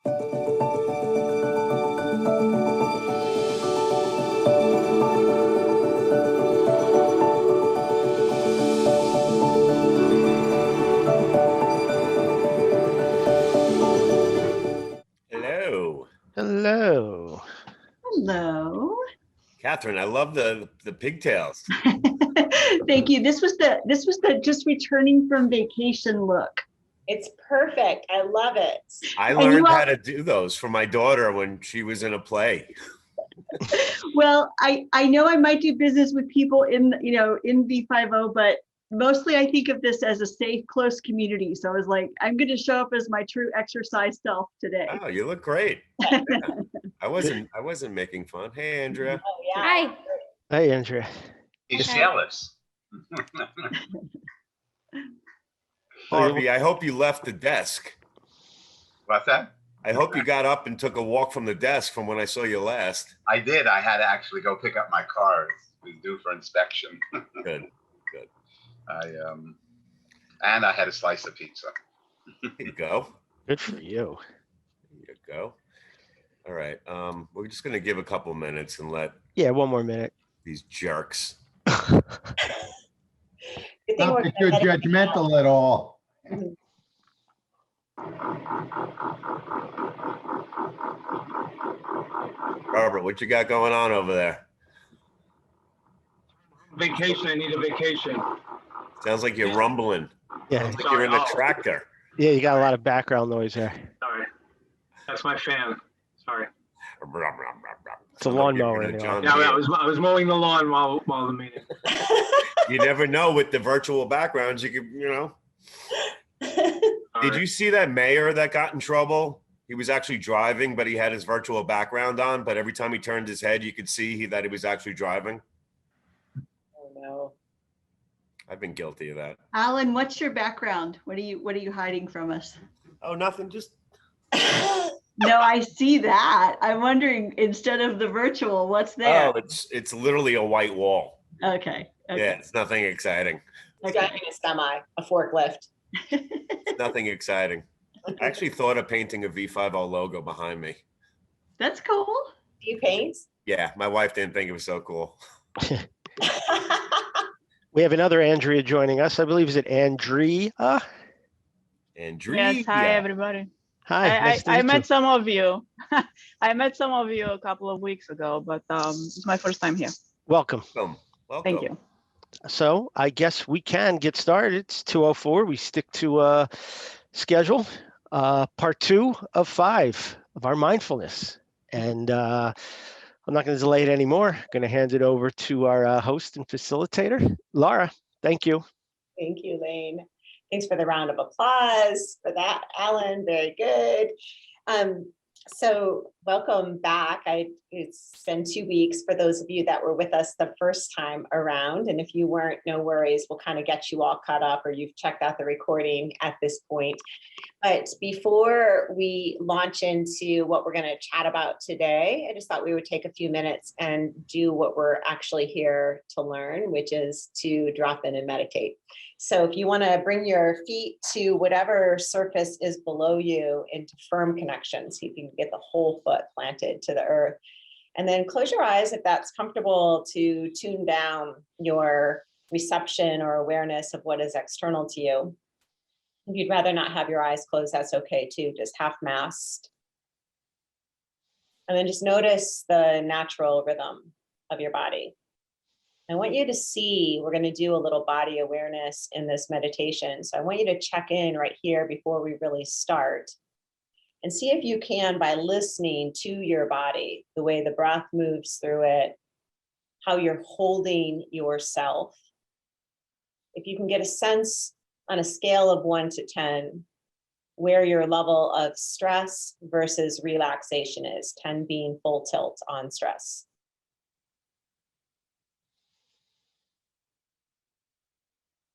Hello. Hello. Hello. Catherine, I love the pigtails. Thank you. This was the just returning from vacation look. It's perfect. I love it. I learned how to do those for my daughter when she was in a play. Well, I know I might do business with people in V50, but mostly I think of this as a safe, close community. So I was like, I'm going to show up as my true exercise self today. Oh, you look great. Yeah. I wasn't making fun. Hey, Andrea. Oh, yeah. Hi. Hey, Andrea. He's jealous. Harvey, I hope you left the desk. What's that? I hope you got up and took a walk from the desk from when I saw you last. I did. I had to actually go pick up my car. It was due for inspection. Good. And I had a slice of pizza. There you go. Good for you. There you go. All right. We're just gonna give a couple minutes and let one more minute. these jerks. Good thing Not we're that you're judgmental at all. Robert, what you got going on over there? Vacation. I need a vacation. Sounds like you're rumbling. Yeah. Sounds like you're in a tractor. Yeah, you got a lot of background noise there. Sorry. That's my fan. Sorry. It's a lawnmower. Yeah, I was mowing the lawn while the meeting. You never know with the virtual backgrounds. You could, Did you see that mayor that got in trouble? He was actually driving, but he had his virtual background on. But every time he turned his head, you could see that he was actually driving. Oh no. I've been guilty of that. Alan, what's your background? What are you hiding from us? Oh, nothing. Just No, I see that. I'm wondering, instead of the virtual, what's there? Oh, it's literally a white wall. Okay. Yeah, it's nothing exciting. Driving a semi, a forklift. It's nothing exciting. I actually thought of painting a V50 logo behind me. That's cool. Do you paint? Yeah, my wife didn't think it was so cool. We have another Andrea joining us. I believe, is it Andrea? Andrea. Yes, hi everybody. Hi. I met some of you. I met some of you a couple of weeks ago, but it's my first time here. Welcome. Welcome. Thank you. So I guess we can get started. It's 2:04. We stick to schedule. Part 2 of 5 of our mindfulness. And I'm not going to delay it anymore. I'm going to hand it over to our host and facilitator, Laura. Thank you. Thank you, Lane. Thanks for the round of applause for that, Alan. Very good. So welcome back. It's been 2 weeks for those of you that were with us the first time around. And if you weren't, no worries. We'll kind of get you all caught up, or you've checked out the recording at this point. But before we launch into what we're going to chat about today, I just thought we would take a few minutes and do what we're actually here to learn, which is to drop in and meditate. So if you want to bring your feet to whatever surface is below you into firm connection, so you can get the whole foot planted to the earth, and then close your eyes if that's comfortable to tune down your reception or awareness of what is external to you. If you'd rather not have your eyes closed, that's okay too, just half masked. And then just notice the natural rhythm of your body. I want you to see, we're going to do a little body awareness in this meditation. So I want you to check in right here before we really start and see if you can, by listening to your body, the way the breath moves through it, how you're holding yourself. If you can get a sense on a scale of 1 to 10, where your level of stress versus relaxation is, 10 being full tilt on stress.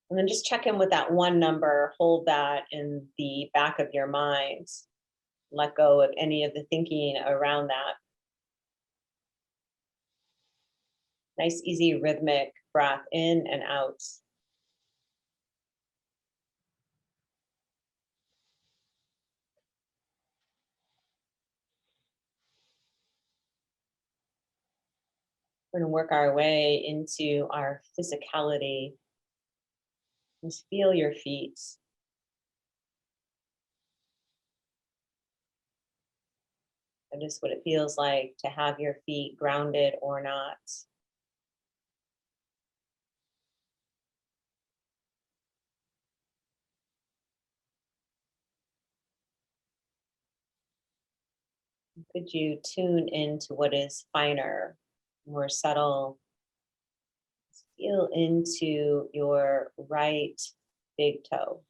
And then just check in with that 1 number, hold that in the back of your mind. Let go of any of the thinking around that. Nice, easy, rhythmic breath in and out. We're going to work our way into our physicality. Just feel your feet. Notice what it feels like to have your feet grounded or not. Could you tune into what is finer, more subtle? Feel into your right big toe.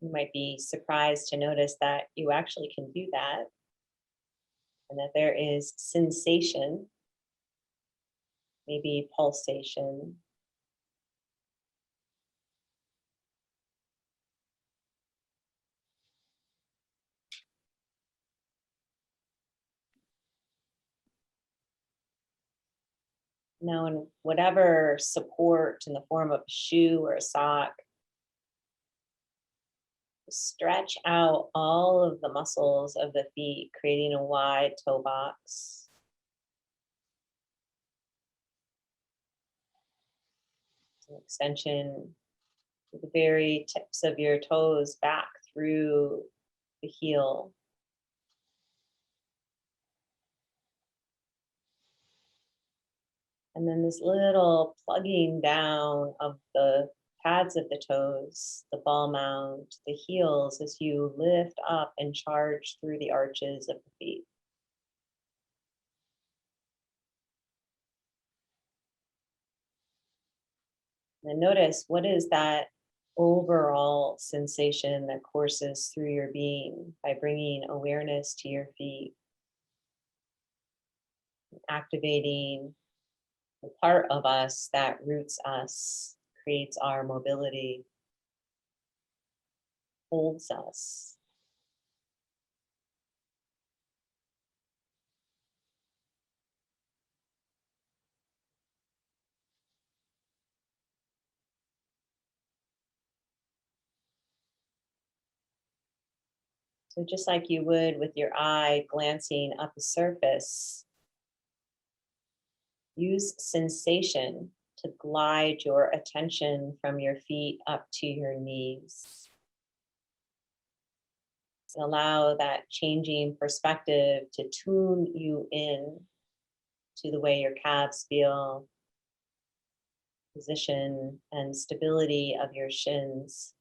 You might be surprised to notice that you actually can do that, and that there is sensation, maybe pulsation. Now, in whatever support in the form of a shoe or a sock, stretch out all of the muscles of the feet, creating a wide toe box. An extension to the very tips of your toes back through the heel. And then this little plugging down of the pads of the toes, the ball mount, the heels as you lift up and charge through the arches of the feet. And notice, what is that overall sensation that courses through your being by bringing awareness to your feet, activating the part of us that roots us, creates our mobility, holds us. So just like you would with your eye glancing up the surface, use sensation to glide your attention from your feet up to your knees. And allow that changing perspective to tune you in to the way your calves feel, position and stability of your shins.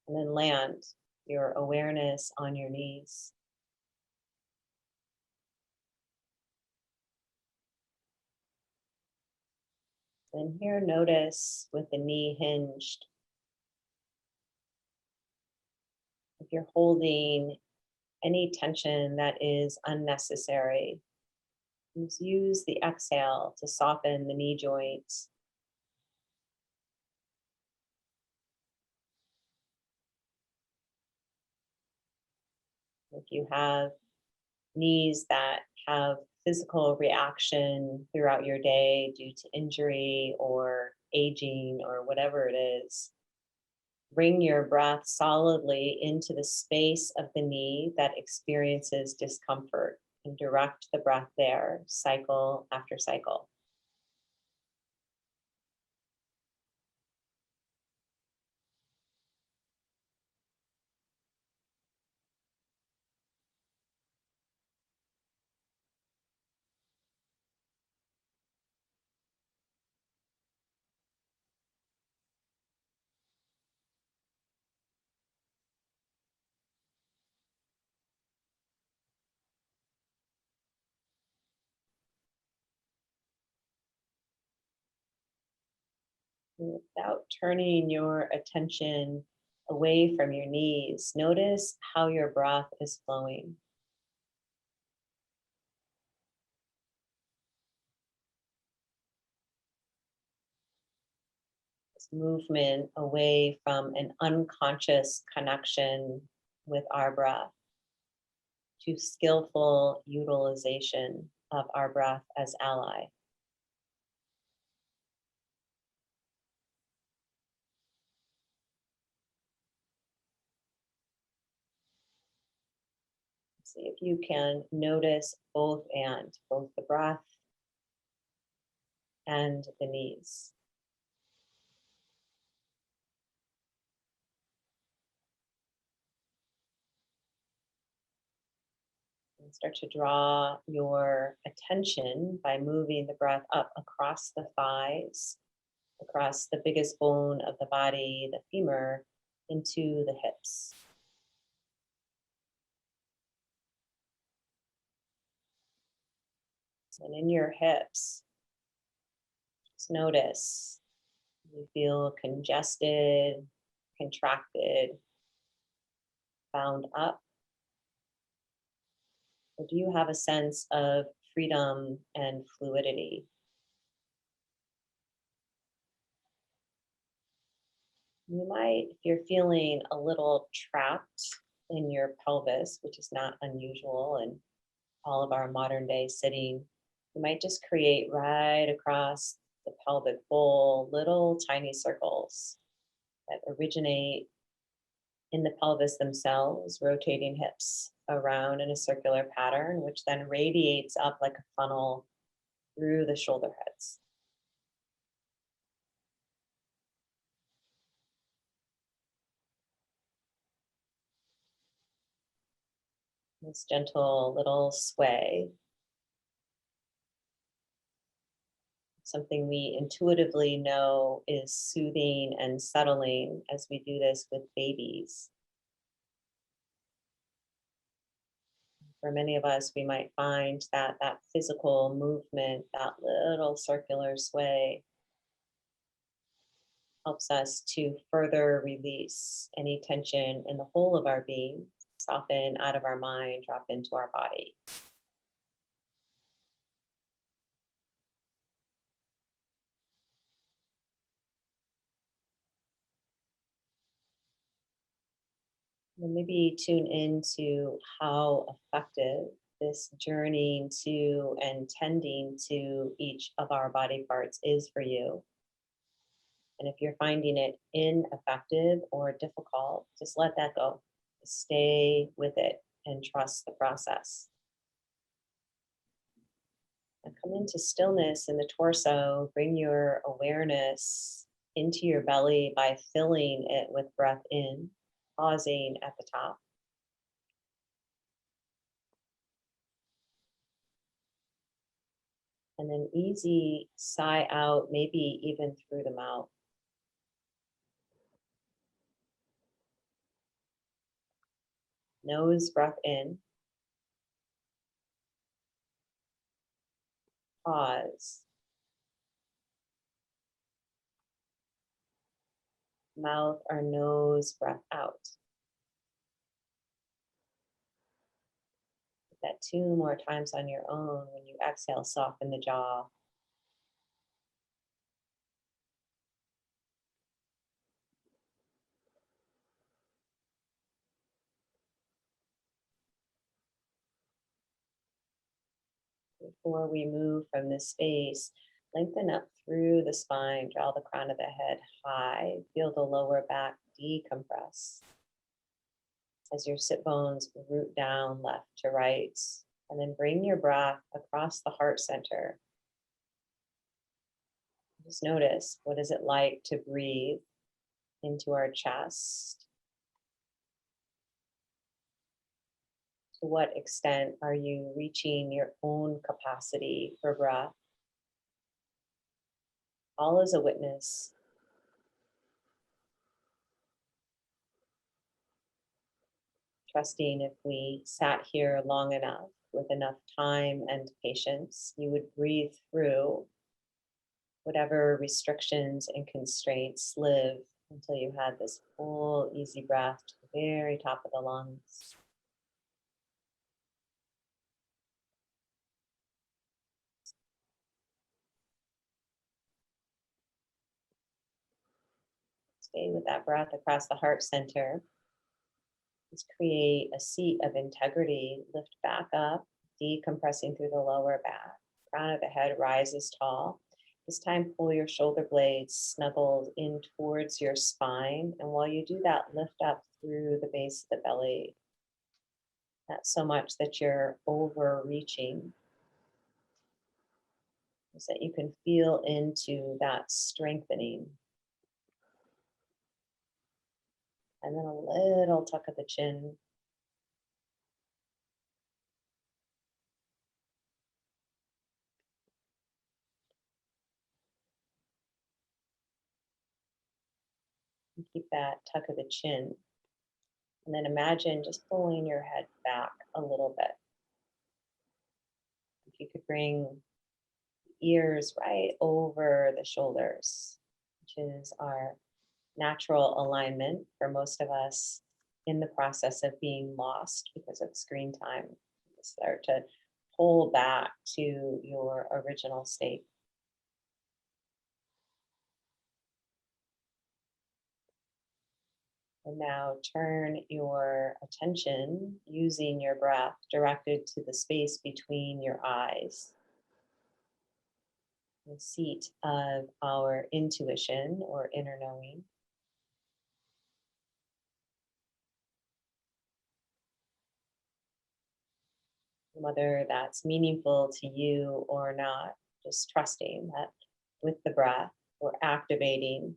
And then land your awareness on your knees. And here, notice with the knee hinged, if you're holding any tension that is unnecessary, just use the exhale to soften the knee joints. If you have knees that have physical reaction throughout your day due to injury or aging or whatever it is, bring your breath solidly into the space of the knee that experiences discomfort and direct the breath there, cycle after cycle. Without turning your attention away from your knees, notice how your breath is flowing. This movement away from an unconscious connection with our breath to skillful utilization. of our breath as ally. See if you can notice both the breath and the knees. And start to draw your attention by moving the breath up across the thighs, across the biggest bone of the body, the femur, into the hips. And in your hips, just notice you feel congested, contracted, bound up. Or do you have a sense of freedom and fluidity? You might, if you're feeling a little trapped in your pelvis, which is not unusual in all of our modern day sitting, you might just create right across the pelvic bowl little tiny circles that originate in the pelvis themselves, rotating hips around in a circular pattern, which then radiates up like a funnel through the shoulder heads. This gentle little sway, something we intuitively know is soothing and settling as we do this with babies. For many of us, we might find that that physical movement, that little circular sway, helps us to further release any tension in the whole of our being, soften out of our mind, drop into our body. And maybe tune into how effective this journeying to and tending to each of our body parts is for you. And if you're finding it ineffective or difficult, just let that go. Stay with it and trust the process. And come into stillness in the torso. Bring your awareness into your belly by filling it with breath in, pausing at the top. And then easy sigh out, maybe even through the mouth. Nose breath in. Pause. Mouth or nose breath out. Do that 2 more times on your own. When you exhale, soften the jaw. Before we move from this space, lengthen up through the spine, draw the crown of the head high, feel the lower back decompress as your sit bones root down left to right, and then bring your breath across the heart center. Just notice, what is it like to breathe into our chest? To what extent are you reaching your own capacity for breath? All as a witness. Trusting if we sat here long enough with enough time and patience, you would breathe through whatever restrictions and constraints live until you had this full, easy breath to the very top of the lungs. Stay with that breath across the heart center. Let's create a seat of integrity. Lift back up decompressing through the lower back. Crown of the head rises tall. This time, pull your shoulder blades snuggled in towards your spine. And while you do that, lift up through the base of the belly. Not so much that you're overreaching, is that you can feel into that strengthening. And then a little tuck of the chin. And keep that tuck of the chin. And then imagine just pulling your head back a little bit. If you could bring ears right over the shoulders, which is our natural alignment for most of us in the process of being lost because of screen time. Start to pull back to your original state. And now turn your attention using your breath directed to the space between your eyes. The seat of our intuition or inner knowing. Whether that's meaningful to you or not, just trusting that with the breath, we're activating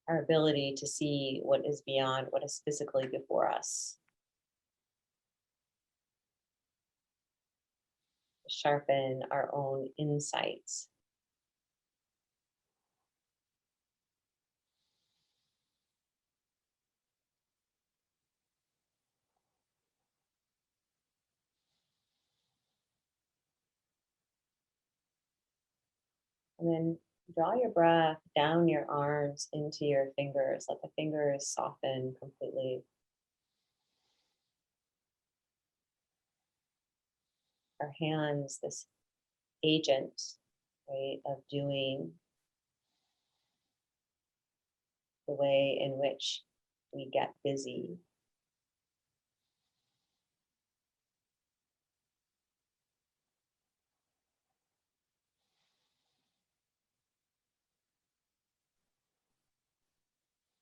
our ability to see what is beyond what is physically before us. Sharpen our own insights. And then draw your breath down your arms into your fingers. Let the fingers soften completely. Our hands, this agent, right, of doing, the way in which we get busy.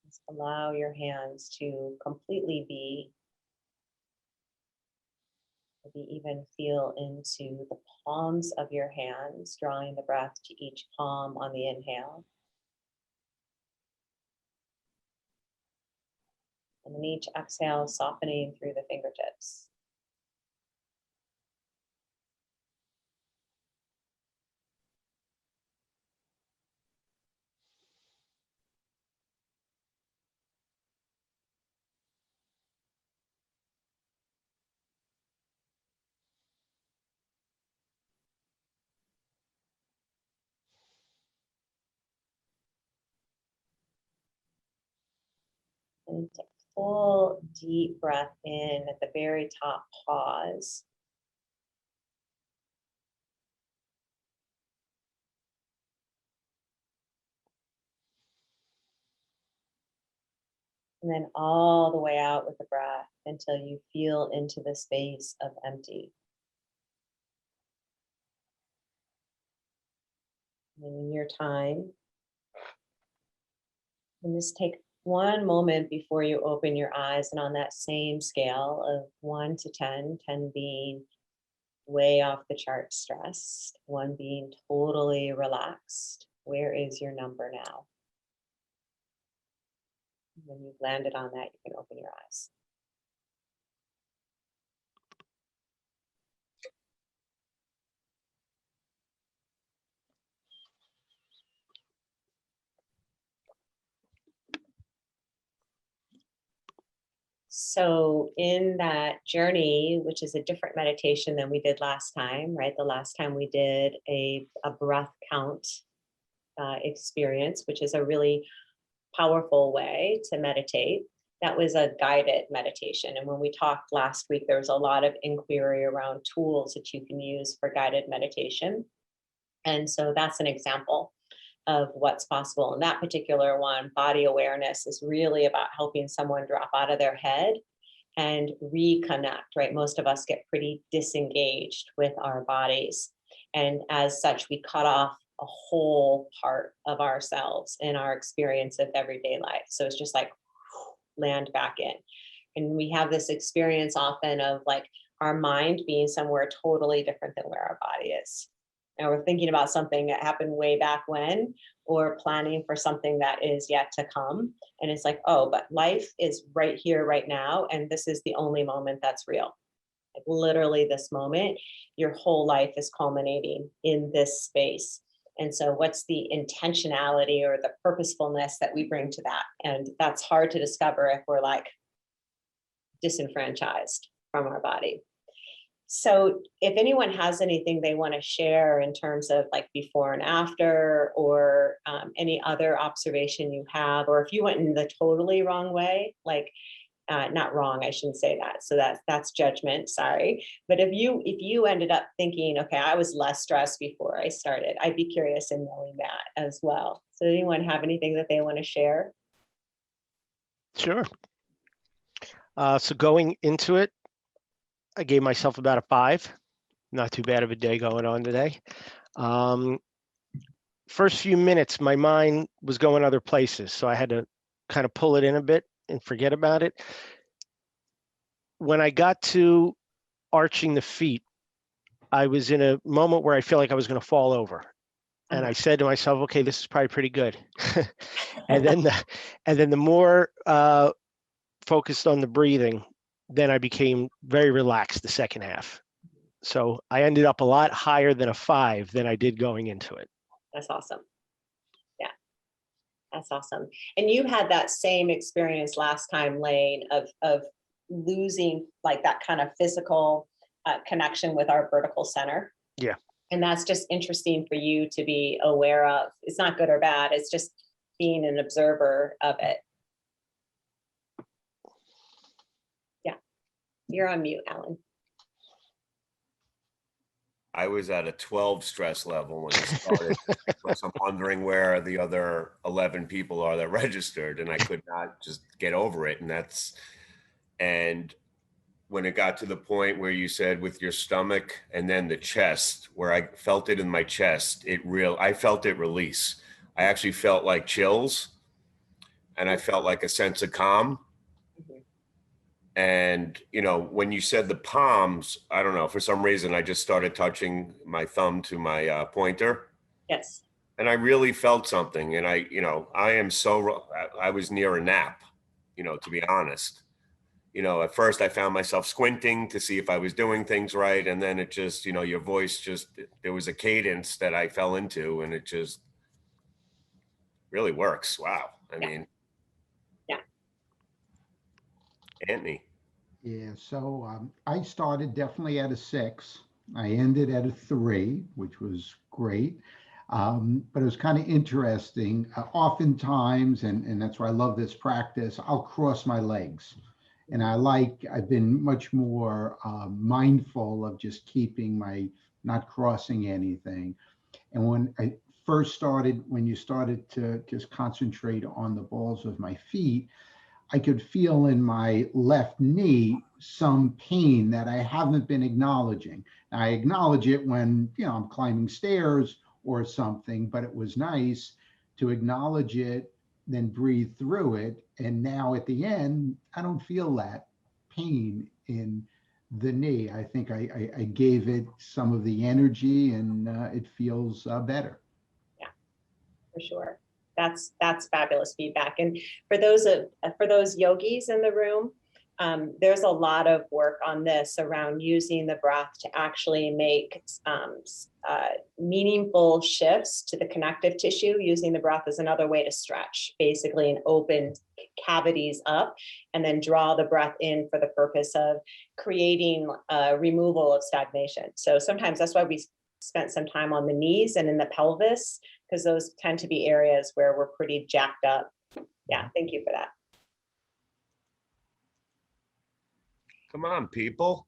Just allow your hands to completely be, maybe even feel into the palms of your hands, drawing the breath to each palm on the inhale. And then each exhale, softening through the fingertips. And take a full deep breath in at the very top, pause. And then all the way out with the breath until you feel into the space of empty. And in your time, and just take one moment before you open your eyes, and on that same scale of 1 to 10, 10 being way off the chart stressed, 1 being totally relaxed, where is your number now? When you've landed on that, you can open your eyes. So in that journey, which is a different meditation than we did last time, right? The last time we did a breath count experience, which is a really powerful way to meditate. That was a guided meditation. And when we talked last week, there was a lot of inquiry around tools that you can use for guided meditation. And so that's an example of what's possible. In that particular one, body awareness is really about helping someone drop out of their head and reconnect, right? Most of us get pretty disengaged with our bodies. And as such, we cut off a whole part of ourselves in our experience of everyday life. So it's just like land back in. And we have this experience often of like our mind being somewhere totally different than where our body is. And we're thinking about something that happened way back when, or planning for something that is yet to come. And it's like, oh, but life is right here, right now. And this is the only moment that's real. Like literally this moment, your whole life is culminating in this space. And so what's the intentionality or the purposefulness that we bring to that? And that's hard to discover if we're like disenfranchised from our body. So if anyone has anything they want to share in terms of like before and after, or any other observation you have, or if you went in the totally wrong way, like not wrong, I shouldn't say that. So that's judgment, sorry. But if you ended up thinking, okay, I was less stressed before I started, I'd be curious in knowing that as well. So anyone have anything that they want to share? Sure. So going into it, I gave myself about a 5. Not too bad of a day going on today. First few minutes, my mind was going other places, so I had to kind of pull it in a bit and forget about it. When I got to arching the feet, I was in a moment where I feel like I was going to fall over. And I said to myself, okay, this is probably pretty good. and then the more focused on the breathing, then I became very relaxed the second half. So I ended up a lot higher than a 5 than I did going into it. That's awesome. Yeah, that's awesome. And you had that same experience last time, Lane, of losing like that kind of physical connection with our vertical center. Yeah. And that's just interesting for you to be aware of. It's not good or bad. It's just being an observer of it. Yeah. You're on mute, Alan. I was at a 12 stress level when it started. So I'm wondering where the other 11 people are that registered, and I could not just get over it. And when it got to the point where you said with your stomach and then the chest, where I felt it in my chest, I felt it release. I actually felt like chills, and I felt like a sense of calm. And, when you said the palms, I don't know, for some reason, I just started touching my thumb to my pointer. Yes. And I really felt something. And I was near a nap, to be honest. At first I found myself squinting to see if I was doing things right. And then it just, your voice there was a cadence that I fell into, and it just really works. Wow. I mean, yeah. Anthony. Yeah, so I started definitely at a 6. I ended at a 3, which was great. But it was kind of interesting. Oftentimes, and that's why I love this practice, I'll cross my legs. And I've been much more mindful of just not crossing anything. And when you started to just concentrate on the balls of my feet, I could feel in my left knee some pain that I haven't been acknowledging. I acknowledge it when, I'm climbing stairs or something, but it was nice to acknowledge it, then breathe through it. And now at the end, I don't feel that pain in the knee. I think I gave it some of the energy, and it feels better. Yeah, for sure. That's fabulous feedback. And for those yogis in the room, there's a lot of work on this around using the breath to actually make meaningful shifts to the connective tissue. Using the breath is another way to stretch, basically, and open cavities up, and then draw the breath in for the purpose of creating removal of stagnation. So sometimes that's why we spent some time on the knees and in the pelvis, because those tend to be areas where we're pretty jacked up. Yeah, thank you for that. Come on, people.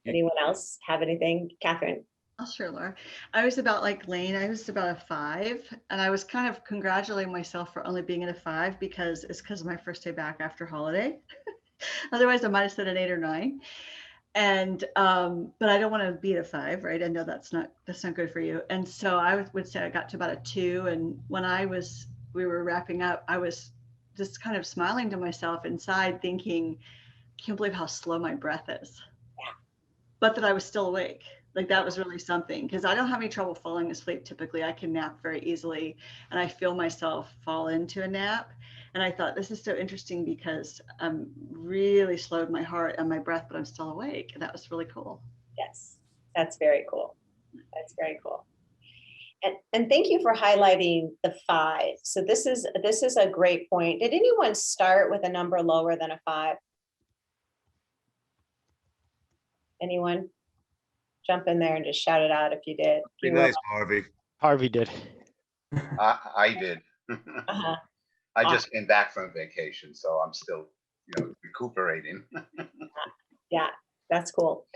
Anyone else have anything? Catherine? Oh, sure, Laura. I was about like Lane. I was about a 5, and I was kind of congratulating myself for only being at a 5 because it's my first day back after holiday. Otherwise, I might have said an 8 or 9. And but I don't want to be at a 5, right? I know that's not good for you. And so I would say I got to about a 2. And when we were wrapping up, I was just kind of smiling to myself inside, thinking, can't believe how slow my breath is. Yeah. But that I was still awake. Like that was really something, because I don't have any trouble falling asleep. Typically, I can nap very easily, and I feel myself fall into a nap. And I thought, this is so interesting because I'm really slowed my heart and my breath, but I'm still awake. And that was really cool. Yes, that's very cool. That's very cool. And thank you for highlighting the 5. So this is a great point. Did anyone start with a number lower than a 5? Anyone? Jump in there and just shout it out if you did. Be nice, Harvey. Harvey did. I did. Uh-huh. I just came back from vacation, so I'm still, recuperating. Yeah, that's cool.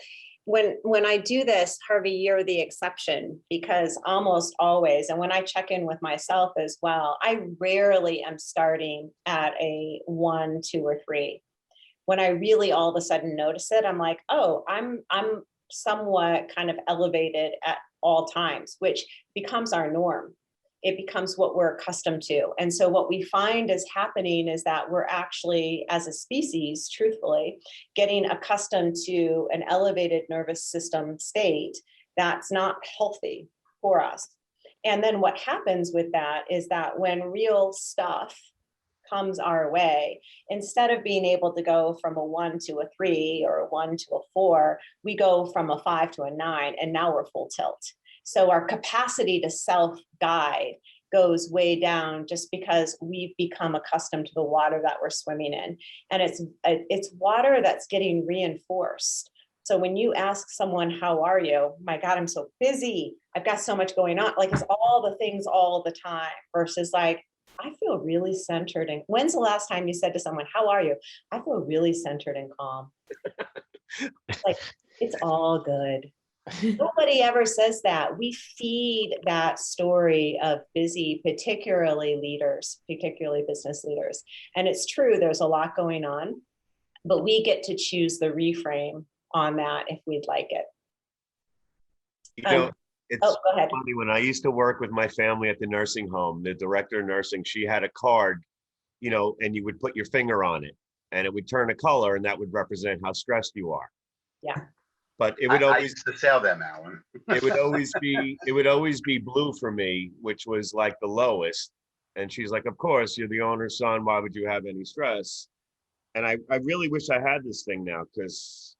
When I do this, Harvey, you're the exception, because almost always, and when I check in with myself as well, I rarely am starting at a 1, 2, or 3. When I really all of a sudden notice it, I'm like, oh, I'm somewhat kind of elevated at all times, which becomes our norm. It becomes what we're accustomed to. And so what we find is happening is that we're actually, as a species, truthfully, getting accustomed to an elevated nervous system state that's not healthy for us. And then what happens with that is that when real stuff comes our way, instead of being able to go from a 1 to a 3 or a 1 to a 4, we go from a 5 to a 9, and now we're full tilt. So our capacity to self-guide goes way down just because we've become accustomed to the water that we're swimming in. And it's water that's getting reinforced. So when you ask someone, how are you? My God, I'm so busy. I've got so much going on. Like, it's all the things all the time versus like, I feel really centered. And when's the last time you said to someone, how are you? I feel really centered and calm. Like, it's all good. Nobody ever says that. We feed that story of busy, particularly leaders, particularly business leaders. And it's true, there's a lot going on, but we get to choose the reframe on that if we'd like it. It's go ahead. funny, when I used to work with my family at the nursing home, the director of nursing, she had a card, and you would put your finger on it and it would turn a color, and that would represent how stressed you are. Yeah. But it would I always used to sell them, Alan. it would always be blue for me, which was like the lowest. And she's like, of course, you're the owner's son. Why would you have any stress? And I really wish I had this thing now, because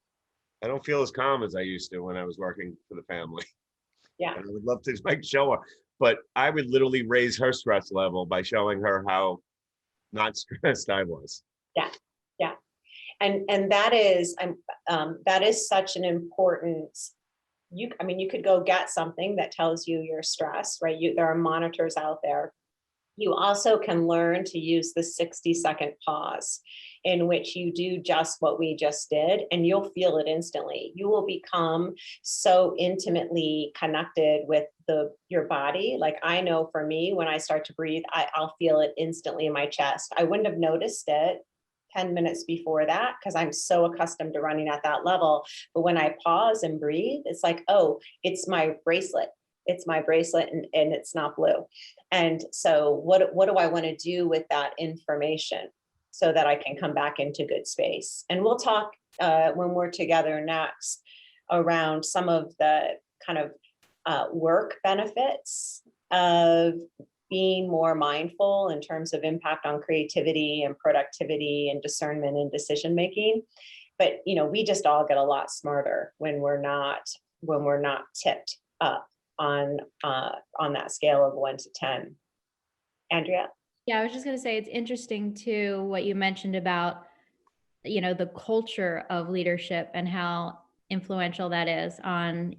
I don't feel as calm as I used to when I was working for the family. Yeah. And I would love to show her, but I would literally raise her stress level by showing her how not stressed I was. Yeah. Yeah. And that is such an important, you could go get something that tells you your stress, right? There are monitors out there. You also can learn to use the 60-second pause, in which you do just what we just did, and you'll feel it instantly. You will become so intimately connected with your body. Like, I know for me, when I start to breathe, I'll feel it instantly in my chest. I wouldn't have noticed it 10 minutes before that, because I'm so accustomed to running at that level. But when I pause and breathe, it's like, oh, it's my bracelet. It's my bracelet, and it's not blue. And so what do I want to do with that information so that I can come back into good space? And we'll talk when we're together next around some of the kind of work benefits of being more mindful in terms of impact on creativity and productivity and discernment and decision making. But we just all get a lot smarter when we're not tipped up on that scale of 1 to 10. Andrea? Yeah, I was just going to say, it's interesting too what you mentioned about the culture of leadership and how influential that is on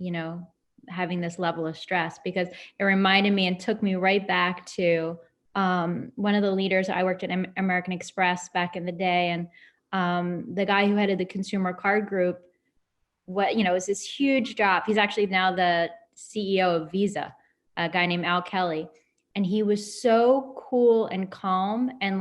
having this level of stress, because it reminded me and took me right back to one of the leaders. I worked at American Express back in the day, and the guy who headed the consumer card group, it was this huge job. He's actually now the CEO of Visa, a guy named Al Kelly. And he was so cool and calm and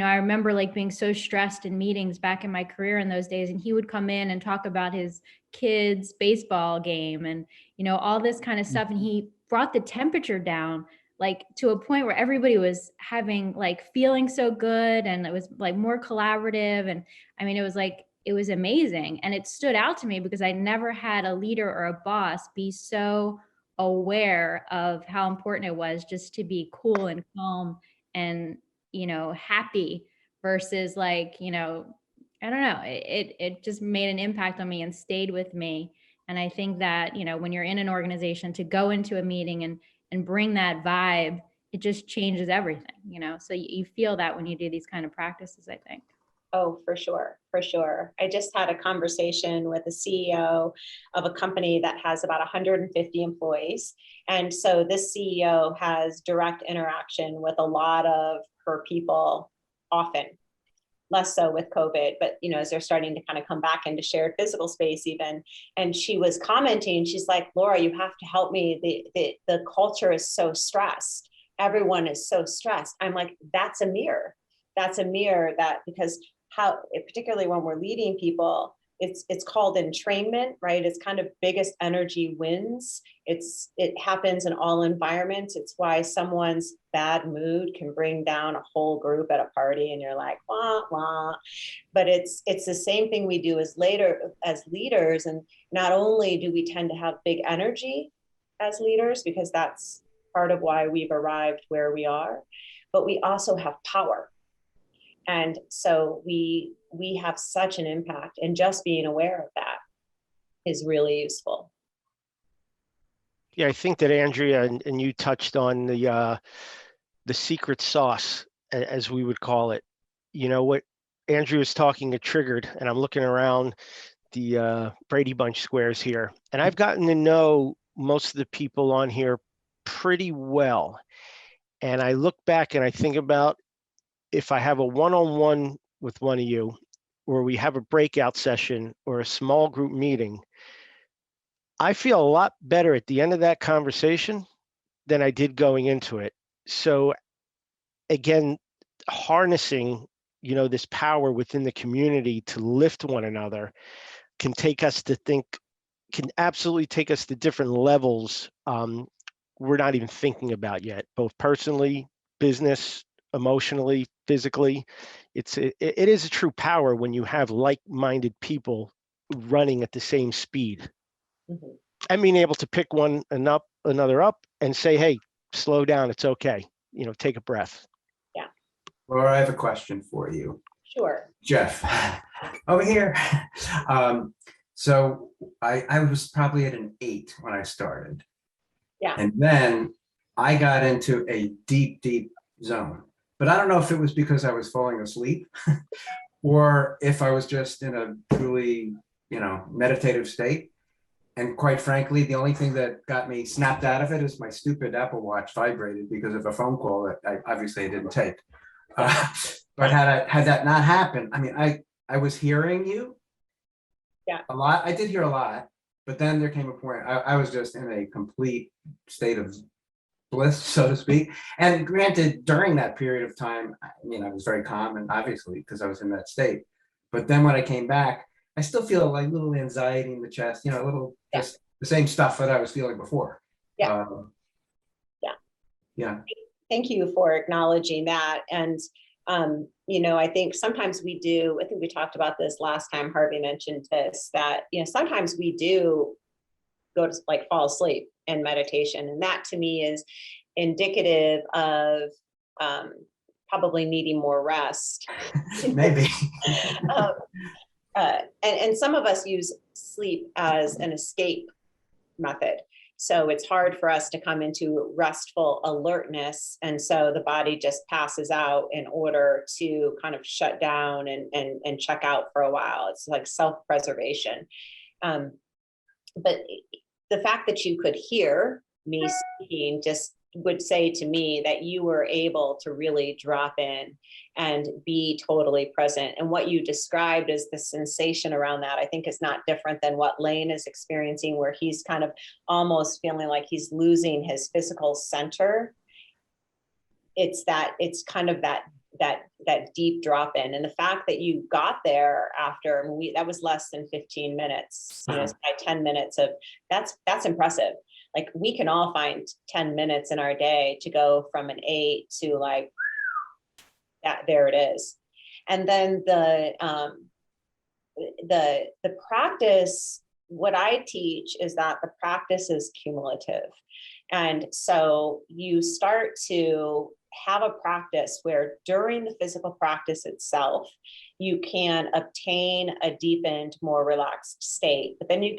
I remember like being so stressed in meetings back in my career in those days, and he would come in and talk about his kids' baseball game and, all this kind of stuff. And he brought the temperature down like to a point where everybody was having like feeling so good, and it was like more collaborative. And I mean, it was amazing. And it stood out to me because I never had a leader or a boss be so aware of how important it was just to be cool and calm and, happy versus like, I don't know, it just made an impact on me and stayed with me. And I think that, when you're in an organization, to go into a meeting and bring that vibe, it just changes everything, so you feel that when you do these kind of practices, I think. Oh, for sure, for sure. I just had a conversation with the CEO of a company that has about 150 employees. And so this CEO has direct interaction with a lot of her people often, less so with COVID, but as they're starting to kind of come back into shared physical space even. And she was commenting, she's like, Laura, you have to help me. The culture is so stressed. Everyone is so stressed. I'm like, that's a mirror. That's a mirror that, because particularly when we're leading people, it's called entrainment, right? It's kind of biggest energy wins. It happens in all environments. It's why someone's bad mood can bring down a whole group at a party, and you're like, wah, wah. But it's the same thing we do as leaders. And not only do we tend to have big energy as leaders, because that's part of why we've arrived where we are, but we also have power. And so we have such an impact, and just being aware of that is really useful. Yeah, I think that Andrea and you touched on the secret sauce, as we would call it. What Andrea was talking, it triggered, and I'm looking around the Brady Bunch squares here, and I've gotten to know most of the people on here pretty well. And I look back and I think about, if I have a one-on-one with one of you, or we have a breakout session or a small group meeting, I feel a lot better at the end of that conversation than I did going into it. So again, harnessing, this power within the community to lift one another can absolutely take us to different levels we're not even thinking about yet, both personally, business, emotionally, physically. It is a true power when you have like-minded people running at the same speed. Mm-hmm. And being able to pick another up and say, hey, slow down, it's okay. Take a breath. Yeah. Laura, I have a question for you. Sure. Jeff, over here. So I was probably at an 8 when I started. Yeah. And then I got into a deep, deep zone. But I don't know if it was because I was falling asleep or if I was just in a truly, meditative state. And quite frankly, the only thing that got me snapped out of it is my stupid Apple Watch vibrated because of a phone call that I didn't take. But had that not happened, I mean, I was hearing you a lot. I did hear a lot, but then there came a point I was just in a complete state of bliss, so to speak. And granted, during that period of time, I was very calm, and obviously because I was in that state. But then when I came back, I still feel like little anxiety in the chest, a little just the same stuff that I was feeling before. Yeah. Yeah. Thank you for acknowledging that. And I think sometimes I think we talked about this last time, Harvey mentioned this, that, sometimes we do go to fall asleep in meditation. And that to me is indicative of probably needing more rest. Maybe. And some of us use sleep as an escape method. So it's hard for us to come into restful alertness. And so the body just passes out in order to kind of shut down and check out for a while. It's like self-preservation. But the fact that you could hear me speaking just would say to me that you were able to really drop in and be totally present. And what you described as the sensation around that, I think is not different than what Lane is experiencing, where he's kind of almost feeling like he's losing his physical center. It's kind of that that deep drop in. And the fact that you got there after, I mean, that was less than 15 minutes, you know, by 10 minutes of, that's impressive. Like we can all find 10 minutes in our day to go from an 8 to like that, there it is. And then the practice, what I teach is that the practice is cumulative. And so you start to have a practice where during the physical practice itself, you can obtain a deepened, more relaxed state. But then you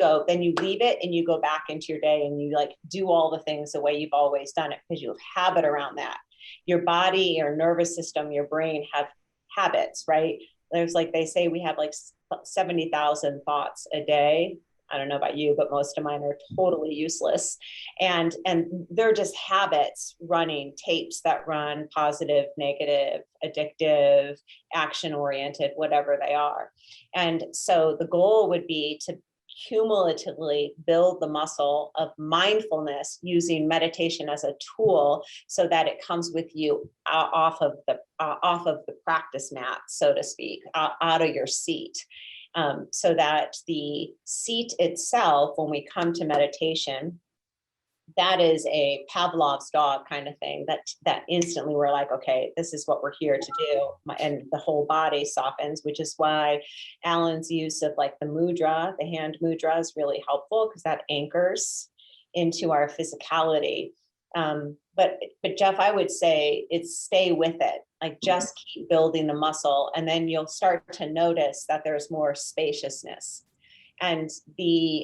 leave it and you go back into your day and you like do all the things the way you've always done it because you have habit around that. Your body, your nervous system, your brain have habits, right? There's like, they say we have like 70,000 thoughts a day. I don't know about you, but most of mine are totally useless. And they're just habits running, tapes that run positive, negative, addictive, action-oriented, whatever they are. And so the goal would be to cumulatively build the muscle of mindfulness using meditation as a tool so that it comes with you off of the practice mat, so to speak, out of your seat. So that the seat itself, when we come to meditation, that is a Pavlov's dog kind of thing that instantly we're like, okay, this is what we're here to do. And the whole body softens, which is why Alan's use of like the mudra, the hand mudra is really helpful because that anchors into our physicality. But Jeff, I would say it's stay with it. Like just keep building the muscle and then you'll start to notice that there's more spaciousness. And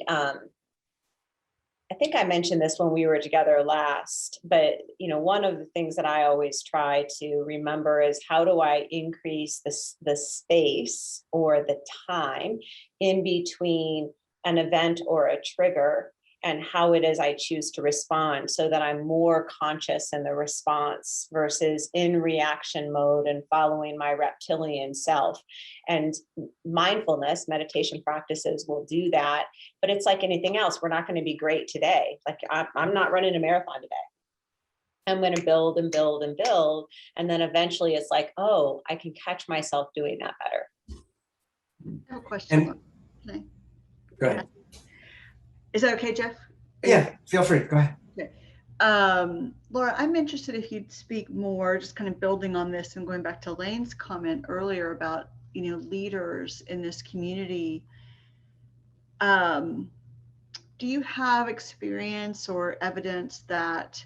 I think I mentioned this when we were together last, but you know, one of the things that I always try to remember is how do I increase the space or the time in between an event or a trigger and how it is I choose to respond so that I'm more conscious in the response versus in reaction mode and following my reptilian self. And mindfulness, meditation practices will do that, but it's like anything else. We're not going to be great today. Like I'm not running a marathon today. I'm going to build and build and build. And then eventually it's like, oh, I can catch myself doing that better. I have a question. Go ahead. Is that okay, Jeff? Yeah, feel free. Go ahead. Okay. Laura, I'm interested if you'd speak more, just kind of building on this and going back to Lane's comment earlier about, you know, leaders in this community. Do you have experience or evidence that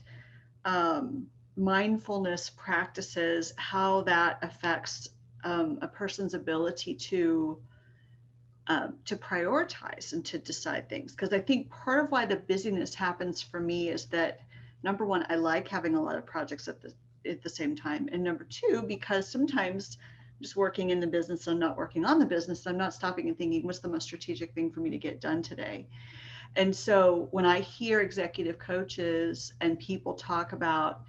mindfulness practices, how that affects a person's ability to prioritize and to decide things? Because I think part of why the busyness happens for me is that, number one, I like having a lot of projects at the same time. And number two, because sometimes I'm just working in the business, I'm not working on the business, I'm not stopping and thinking, what's the most strategic thing for me to get done today? And so when I hear executive coaches and people talk about,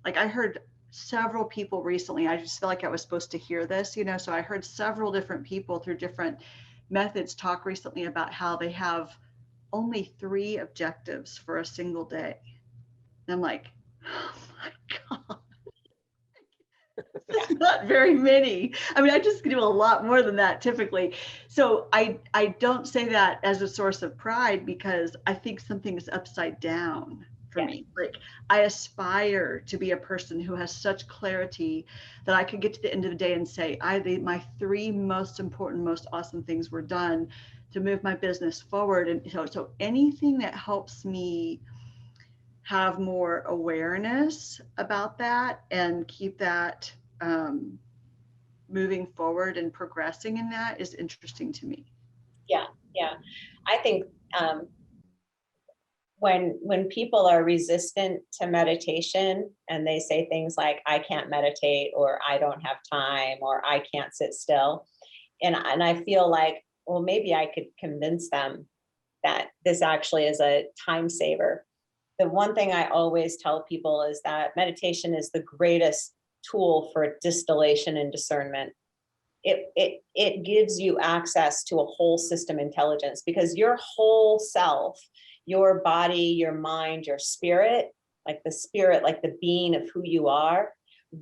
like I heard several people recently, I just feel like I was supposed to hear this, you know, so I heard several different people through different methods talk recently about how they have only 3 objectives for a single day. And I'm like, oh my God, that's not very many. I mean, I just do a lot more than that typically. So I don't say that as a source of pride because I think something is upside down for me. Like I aspire to be a person who has such clarity that I could get to the end of the day and say, my 3 most important, most awesome things were done to move my business forward. And so anything that helps me have more awareness about that and keep that moving forward and progressing in that is interesting to me. Yeah. I think when people are resistant to meditation and they say things like, I can't meditate, or I don't have time, or I can't sit still. And I feel like, well, maybe I could convince them that this actually is a time saver. The one thing I always tell people is that meditation is the greatest tool for distillation and discernment. It gives you access to a whole system intelligence because your whole self, your body, your mind, your spirit, like the being of who you are,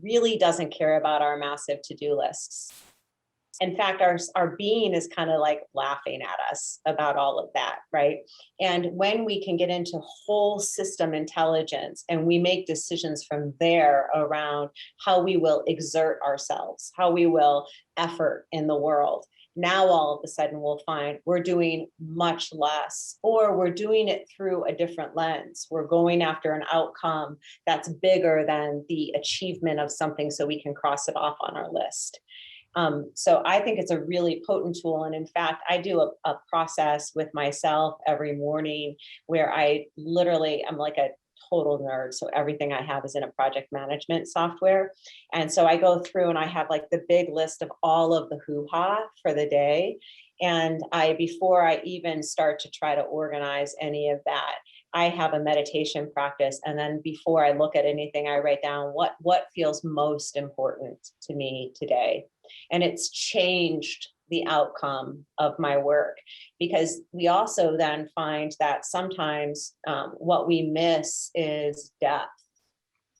really doesn't care about our massive to-do lists. In fact, our being is kind of like laughing at us about all of that, right? And when we can get into whole system intelligence and we make decisions from there around how we will exert ourselves, how we will effort in the world, now all of a sudden we'll find we're doing much less, or we're doing it through a different lens. We're going after an outcome that's bigger than the achievement of something so we can cross it off on our list. So I think it's a really potent tool. And in fact, I do a process with myself every morning where I'm like a total nerd. So everything I have is in a project management software. And so I go through and I have like the big list of all of the hoo-ha for the day. And before I even start to try to organize any of that, I have a meditation practice. And then before I look at anything, I write down what feels most important to me today. And it's changed the outcome of my work, because we also then find that sometimes what we miss is depth,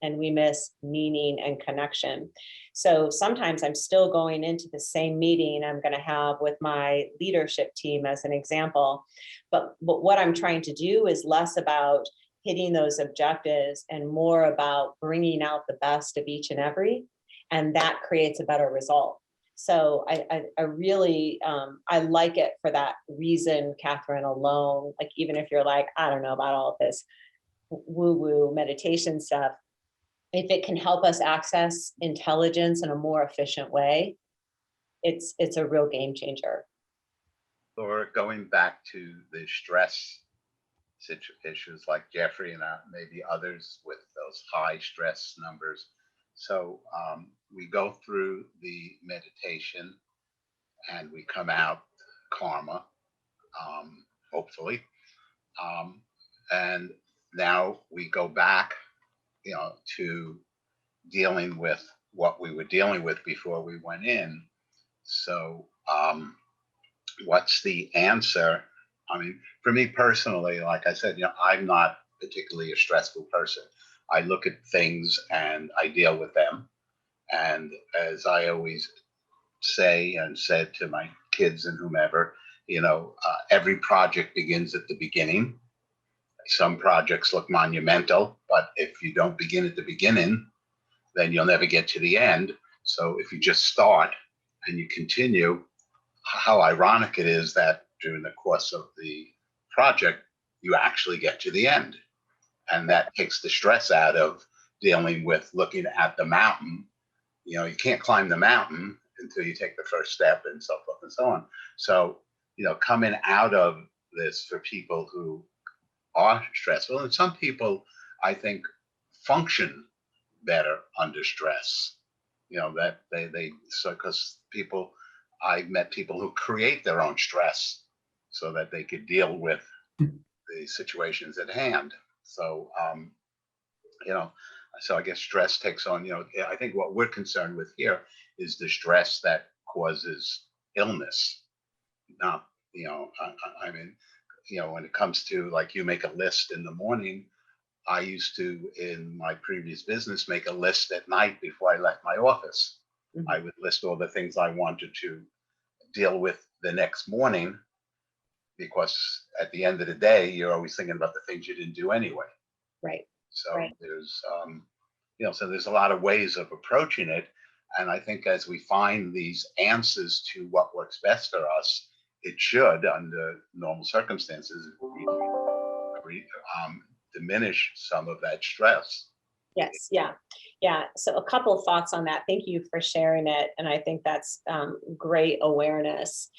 and we miss meaning and connection. So sometimes I'm still going into the same meeting I'm going to have with my leadership team as an example. But what I'm trying to do is less about hitting those objectives and more about bringing out the best of each and every, and that creates a better result. So I really, I like it for that reason, Catherine, alone. Like, even if you're like, I don't know about all of this woo-woo meditation stuff, if it can help us access intelligence in a more efficient way, it's a real game changer. Or going back to the stress issues like Jeffrey and maybe others with those high stress numbers. So we go through the meditation and we come out karma, hopefully. And now we go back, to dealing with what we were dealing with before we went in. So what's the answer? I mean, for me personally, like I said, I'm not particularly a stressful person. I look at things and I deal with them. And as I always say and said to my kids and whomever, every project begins at the beginning. Some projects look monumental, but if you don't begin at the beginning, then you'll never get to the end. So if you just start and you continue, how ironic it is that during the course of the project, you actually get to the end. And that takes the stress out of dealing with looking at the mountain. You can't climb the mountain until you take the first step, and so forth and so on. So, coming out of this for people who are stressful, and some people, I think, function better under stress. That so because I've met people who create their own stress so that they could deal with the situations at hand. So, so I guess stress takes on, I think what we're concerned with here is the stress that causes illness. Not, I mean, when it comes to, like, you make a list in the morning, I used to, in my previous business, make a list at night before I left my office. Mm-hmm. I would list all the things I wanted to deal with the next morning, because at the end of the day, you're always thinking about the things you didn't do anyway. Right. So right. There's, so there's a lot of ways of approaching it. And I think as we find these answers to what works best for us, it should, under normal circumstances, diminish some of that stress. Yes, yeah. So a couple of thoughts on that. Thank you for sharing it. And I think that's great awareness.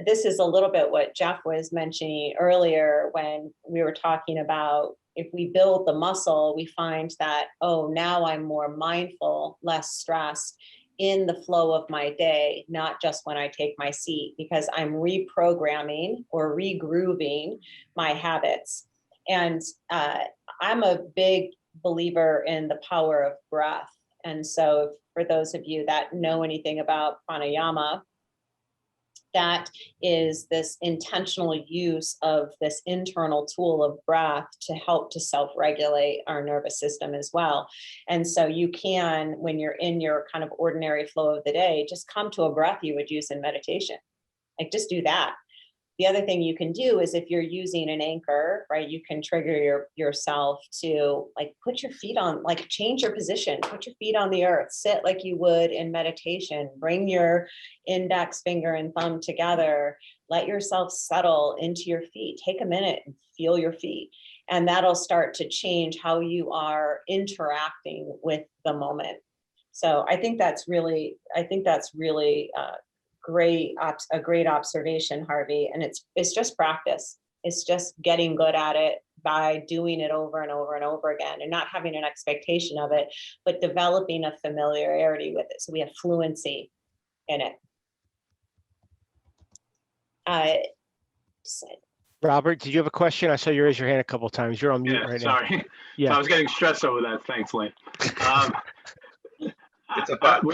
This is a little bit what Jeff was mentioning earlier when we were talking about, if we build the muscle, we find that, now I'm more mindful, less stressed in the flow of my day, not just when I take my seat, because I'm reprogramming or regrooving my habits. And I'm a big believer in the power of breath. And so for those of you that know anything about pranayama, that is this intentional use of this internal tool of breath to help to self-regulate our nervous system as well. And so you can, when you're in your kind of ordinary flow of the day, just come to a breath you would use in meditation. Like just do that. The other thing you can do is if you're using an anchor, right, you can trigger yourself to like put your feet on, like change your position, put your feet on the earth, sit like you would in meditation, bring your index finger and thumb together, let yourself settle into your feet, take a minute and feel your feet. And that'll start to change how you are interacting with the moment. So I think that's really a great observation, Harvey. And it's just practice. It's just getting good at it by doing it over and over and over again, and not having an expectation of it, but developing a familiarity with it. So we have fluency in it. Robert, did you have a question? I saw you raise your hand a couple of times. You're on mute right now. Sorry. Yeah. So I was getting stressed over that. Thanks, Lane. It's a button.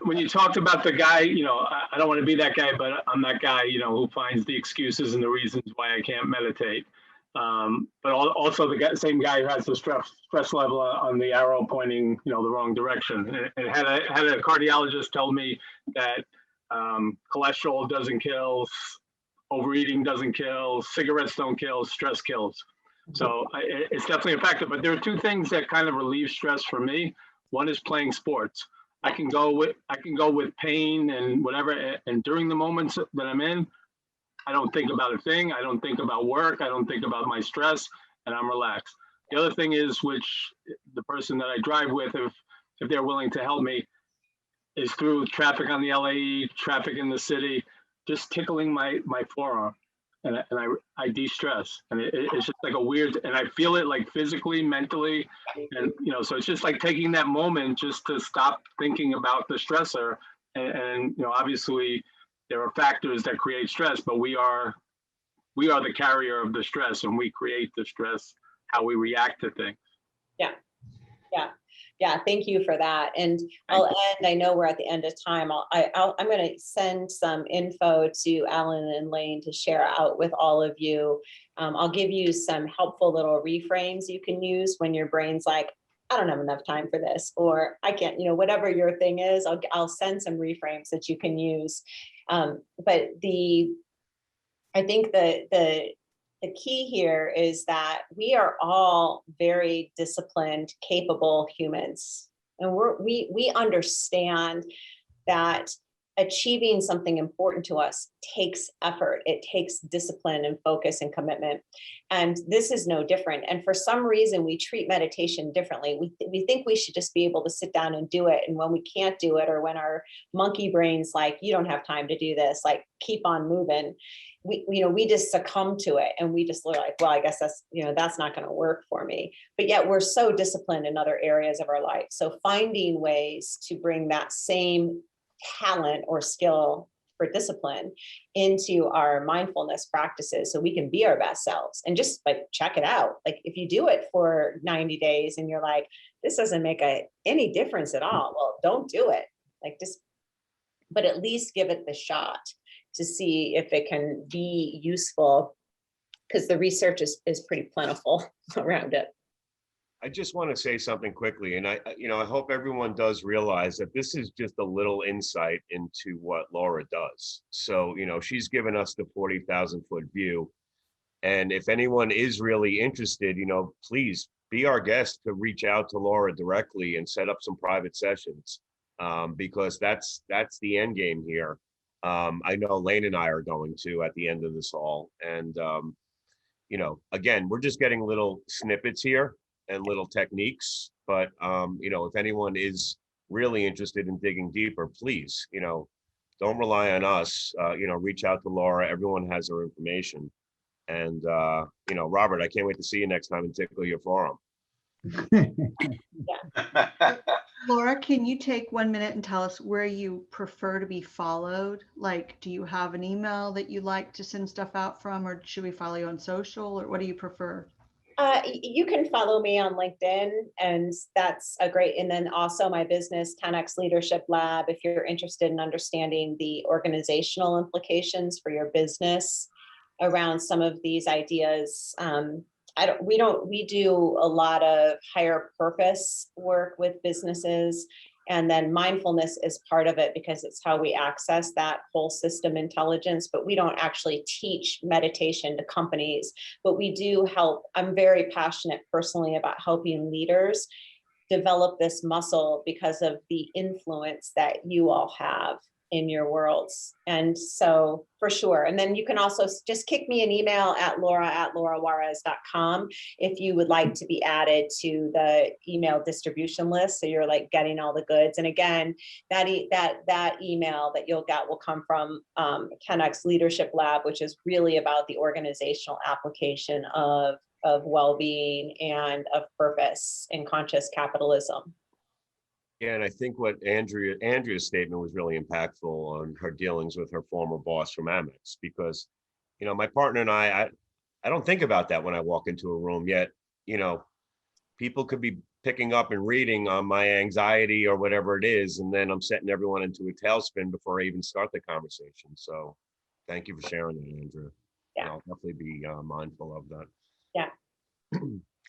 When you talked about the guy, I don't want to be that guy, but I'm that guy, who finds the excuses and the reasons why I can't meditate. But also the same guy who has the stress level on the arrow pointing, the wrong direction. And had a cardiologist tell me that cholesterol doesn't kill, overeating doesn't kill, cigarettes don't kill, stress kills. So it's definitely a factor. But there are two things that kind of relieve stress for me. One is playing sports. I can go with pain and whatever, and during the moments that I'm in, I don't think about a thing. I don't think about work. I don't think about my stress, and I'm relaxed. The other thing is, which the person that I drive with, if they're willing to help me, is through traffic on the LAE, traffic in the city, just tickling my forearm, and I de-stress, and it's just like a weird, and I feel it like physically, mentally, and so it's just like taking that moment just to stop thinking about the stressor, and obviously there are factors that create stress, but we are the carrier of the stress, and we create the stress, how we react to things. Yeah, thank you for that. And I'll end, I know we're at the end of time. I'm going to send some info to Alan and Lane to share out with all of you. I'll give you some helpful little reframes you can use when your brain's like, I don't have enough time for this, or I can't, whatever your thing is, I'll send some reframes that you can use. But I think the key here is that we are all very disciplined, capable humans. And we understand that achieving something important to us takes effort. It takes discipline and focus and commitment. And this is no different. And for some reason, we treat meditation differently. We think we should just be able to sit down and do it. And when we can't do it, or when our monkey brain's like, you don't have time to do this, like keep on moving, we just succumb to it, and we just look like, well, I guess that's not going to work for me. But yet we're so disciplined in other areas of our life. So finding ways to bring that same talent or skill for discipline into our mindfulness practices, so we can be our best selves, and just like check it out. Like if you do it for 90 days and you're like, this doesn't make any difference at all, well, don't do it. But at least give it the shot to see if it can be useful, because the research is pretty plentiful around it. I just want to say something quickly, and I hope everyone does realize that this is just a little insight into what Laura does. So, she's given us the 40,000 foot view. And if anyone is really interested, please be our guest to reach out to Laura directly and set up some private sessions, because that's the end game here. I know Lane and I are going to at the end of this all. And, again, we're just getting little snippets here and little techniques. But, if anyone is really interested in digging deeper, please, don't rely on us, reach out to Laura. Everyone has her information. And, Robert, I can't wait to see you next time and tickle your forearm. Laura, can you take 1 minute and tell us where you prefer to be followed? Like, do you have an email that you like to send stuff out from, or should we follow you on social, or what do you prefer? You can follow me on LinkedIn, and that's a great, and then also my business 10X Leadership Lab, if you're interested in understanding the organizational implications for your business around some of these ideas. We do a lot of higher purpose work with businesses. And then mindfulness is part of it because it's how we access that whole system intelligence, but we don't actually teach meditation to companies, but we do help. I'm very passionate personally about helping leaders develop this muscle because of the influence that you all have in your worlds. And so for sure. And then you can also just kick me an email at laura@laurajuarez.com if you would like to be added to the email distribution list. So you're like getting all the goods. And again, that email that you'll get will come from 10X Leadership Lab, which is really about the organizational application of well-being and of purpose in conscious capitalism. Yeah, and I think what Andrea's statement was really impactful on her dealings with her former boss from Amex, because, you know, my partner and I don't think about that when I walk into a room, yet, you know, people could be picking up and reading on my anxiety or whatever it is, and then I'm setting everyone into a tailspin before I even start the conversation. So thank you for sharing that, Andrea. Yeah. And I'll definitely be mindful of that. Yeah.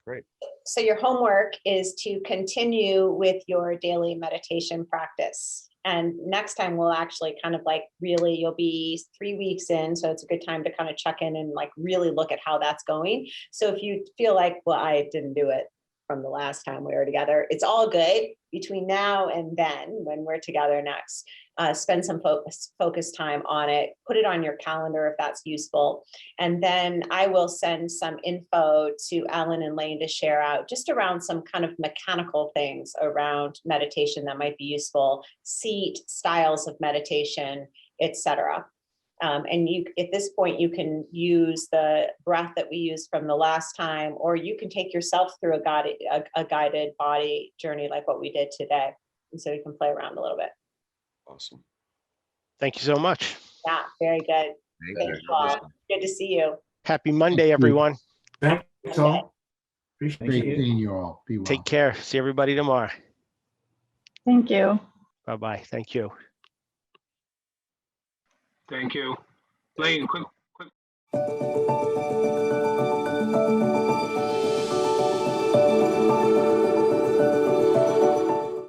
Great. So your homework is to continue with your daily meditation practice. And next time we'll actually kind of like really, you'll be 3 weeks in. So it's a good time to kind of check in and like really look at how that's going. So if you feel like, well, I didn't do it from the last time we were together, it's all good. Between now and then, when we're together next, spend some focus time on it, put it on your calendar if that's useful. And then I will send some info to Alan and Lane to share out just around some kind of mechanical things around meditation that might be useful, seat, styles of meditation, etc. And you, at this point, you can use the breath that we used from the last time, or you can take yourself through a guided body journey like what we did today. And so you can play around a little bit. Awesome. Thank you so much. Yeah, very good. Thank you all. Good to see you. Happy Monday, everyone. Thanks all. Great Appreciate it. seeing you all. Be well. Take care. See everybody tomorrow. Thank you. Bye-bye. Thank you. Thank you. Lane, quick